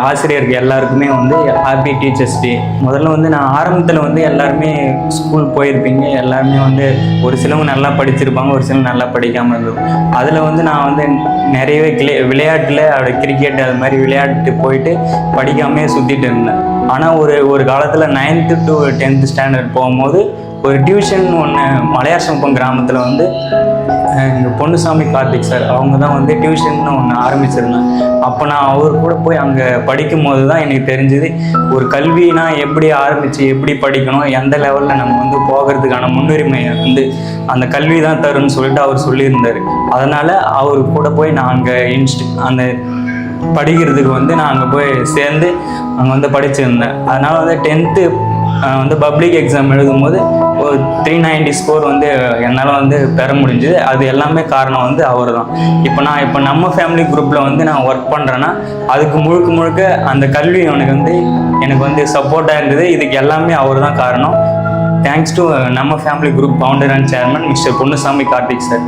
ஆசிரியருக்கு எல்லாருக்குமே வந்து ஹாப்பி டீச்சர்ஸ் டே. முதல்ல வந்து நான் ஆரம்பத்தில் வந்து எல்லாருமே ஸ்கூல் போயிருப்பீங்க, எல்லாருமே வந்து ஒரு சிலவங்க நல்லா படிச்சிருப்பாங்க, ஒரு சிலவங்க நல்லா படிக்காமல் இருந்தோம். அதில் வந்து நான் வந்து நிறையவே விளையாட்டில் கிரிக்கெட் அது மாதிரி விளையாட்டு போயிட்டு படிக்காமே சுற்றிட்டு இருந்தேன். ஆனால் ஒரு காலத்தில் 9th to 10th ஸ்டாண்டர்ட் போகும்போது ஒரு டியூஷன் ஒன்று மலையாசம்பம் கிராமத்தில் வந்து எங்கள் பொன்னுசாமி கார்த்திக் சார் அவங்க தான் வந்து டியூஷன் ஒன்று ஆரம்பிச்சிருந்தேன். அப்போ நான் அவர் கூட போய் அங்கே படிக்கும் போது தான் எனக்கு தெரிஞ்சது ஒரு கல்வினா எப்படி ஆரம்பித்து எப்படி படிக்கணும், எந்த லெவலில் நம்ம வந்து போகிறதுக்கான முன்னுரிமையை வந்து அந்த கல்வி தான் தரும்னு சொல்லிட்டு அவர் சொல்லியிருந்தார். அதனால் அவர் கூட போய் நான் அங்கே அந்த படிக்கிறதுக்கு வந்து நான் அங்கே போய் சேர்ந்து அங்கே வந்து படிச்சிருந்தேன். அதனால் வந்து 10th வந்து பப்ளிக் எக்ஸாம் எழுதும்போது ஒரு 390 ஸ்கோர் வந்து என்னால் வந்து பெற முடிஞ்சுது. அது எல்லாமே காரணம் வந்து அவர் தான். இப்போ நம்ம ஃபேமிலி குரூப்பில் வந்து நான் ஒர்க் பண்ணுறேன்னா அதுக்கு முழுக்க அந்த கல்வி எனக்கு வந்து சப்போர்ட்டாக இருந்தது. இதுக்கு எல்லாமே அவர் தான் காரணம். தேங்க்ஸ் டு நம்ம family group founder and chairman mister Ponnusamy Karthik sir.